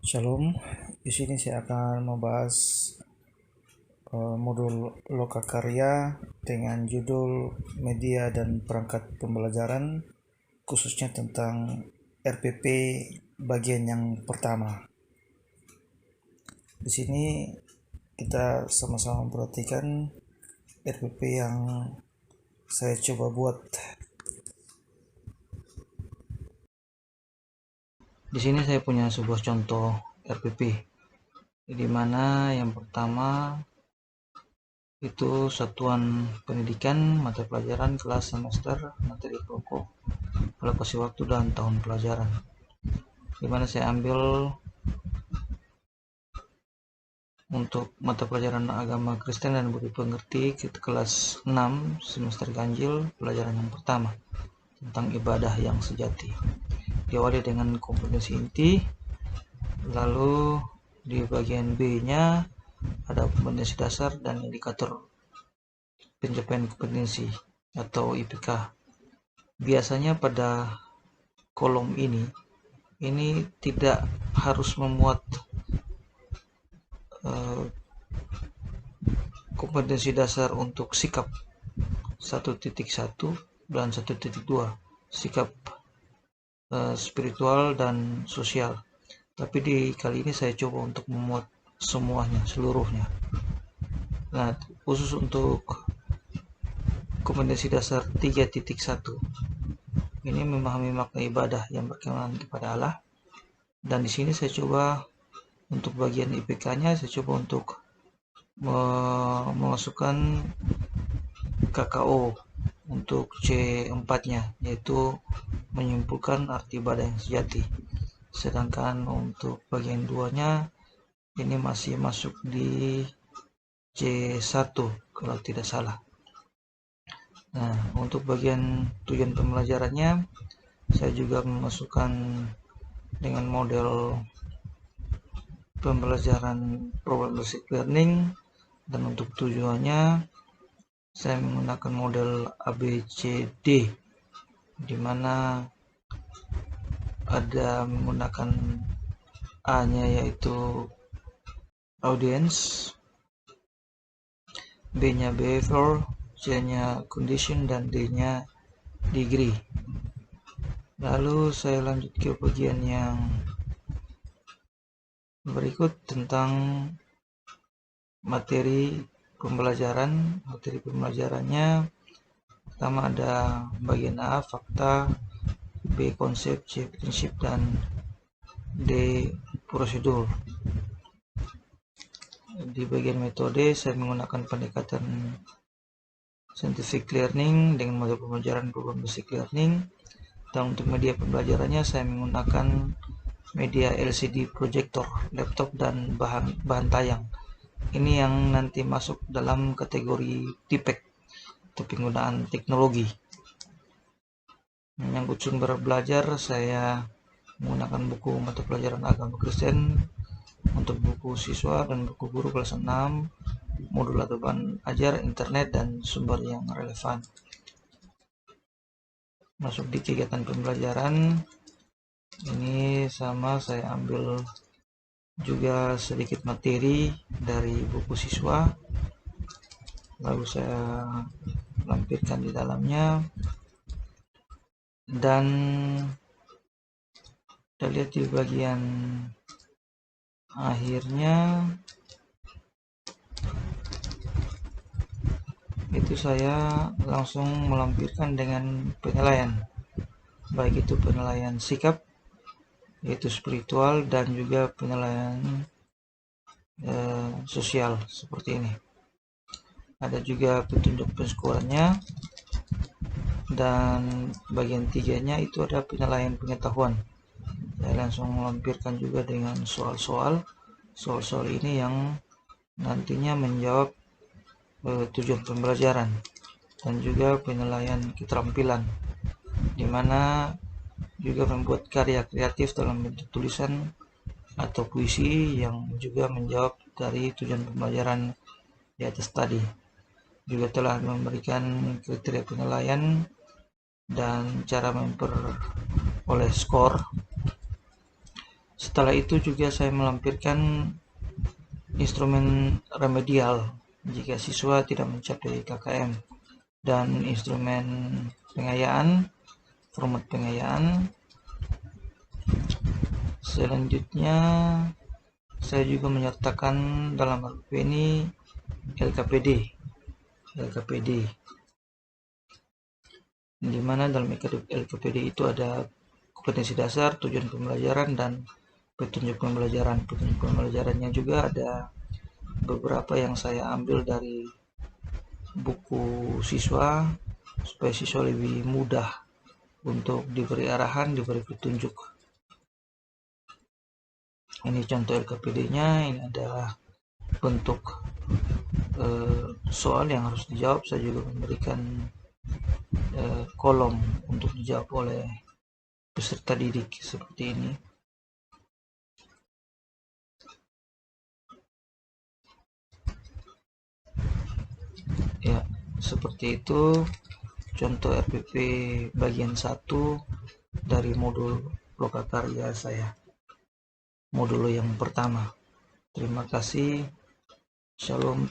Shalom, di sini saya akan membahas modul lokakarya dengan judul media dan perangkat pembelajaran, khususnya tentang RPP bagian yang pertama. Di sini kita sama-sama memperhatikan RPP yang saya coba buat. Di sini saya punya sebuah contoh RPP, di mana yang pertama itu satuan pendidikan, mata pelajaran, kelas, semester, materi pokok, alokasi waktu, dan tahun pelajaran. Di mana saya ambil untuk mata pelajaran agama Kristen dan budi pengerti kelas 6 semester ganjil, pelajaran yang pertama tentang ibadah yang sejati. Diawali dengan kompetensi inti, lalu di bagian B-nya ada kompetensi dasar dan indikator pencapaian kompetensi atau IPK. Biasanya pada kolom ini tidak harus memuat kompetensi dasar untuk sikap 1.1 dan 1.2, sikap spiritual dan sosial. Tapi di kali ini saya coba untuk memuat semuanya, seluruhnya. Nah, khusus untuk kompetensi dasar 3.1 ini memahami makna ibadah yang berkenan kepada Allah. Dan di sini saya coba untuk bagian IPK-nya saya coba untuk memasukkan KKO untuk C4-nya, yaitu menyimpulkan arti ibadah yang sejati. Sedangkan untuk bagian 2-nya ini masih masuk di C1 kalau tidak salah. Nah, untuk bagian tujuan pembelajarannya saya juga memasukkan dengan model pembelajaran problem basic learning, dan untuk tujuannya saya menggunakan model ABCD, di mana ada menggunakan A-nya yaitu audience, B-nya behavior, C-nya condition, dan D-nya degree. Lalu saya lanjut ke bagian yang berikut tentang materi pembelajaran. Materi pembelajarannya pertama ada bagian A fakta, B konsep, C prinsip, dan D prosedur. Di bagian metode saya menggunakan pendekatan scientific learning dengan model pembelajaran problem basic learning, dan untuk media pembelajarannya saya menggunakan media LCD projector, laptop, dan bahan tayang. Ini yang nanti masuk dalam kategori TPEC atau penggunaan teknologi. Menyangkut sumber belajar, saya menggunakan buku mata pelajaran agama Kristen untuk buku siswa dan buku guru kelas 6, modul atau bahan ajar, internet, dan sumber yang relevan. Masuk di kegiatan pembelajaran, ini sama saya ambil juga sedikit materi dari buku siswa, lalu saya lampirkan di dalamnya, dan kita lihat di bagian akhirnya itu saya langsung melampirkan dengan penilaian, baik itu penilaian sikap yaitu spiritual, dan juga penilaian sosial seperti ini. Ada juga petunjuk penskorannya, dan bagian 3-nya itu ada penilaian pengetahuan. Saya langsung melampirkan juga dengan soal-soal ini yang nantinya menjawab tujuan pembelajaran, dan juga penilaian keterampilan, di mana juga membuat karya kreatif dalam bentuk tulisan atau puisi yang juga menjawab dari tujuan pembelajaran di atas tadi. Juga telah memberikan kriteria penilaian dan cara memperoleh skor. Setelah itu juga saya melampirkan instrumen remedial jika siswa tidak mencapai KKM, dan instrumen pengayaan, format pengayaan. Selanjutnya saya juga menyertakan dalam RPP ini LKPD, di mana dalam LKPD itu ada kompetensi dasar, tujuan pembelajaran, dan petunjuk pembelajaran. Petunjuk pembelajarannya juga ada beberapa yang saya ambil dari buku siswa supaya siswa lebih mudah untuk diberi arahan, diberi petunjuk. Ini contoh LKPD-nya. Ini adalah bentuk soal yang harus dijawab. Saya juga memberikan kolom untuk dijawab oleh peserta didik seperti ini. Ya, seperti itu contoh RPP bagian 1 dari modul lokakarya saya, modul yang pertama. Terima kasih. Shalom.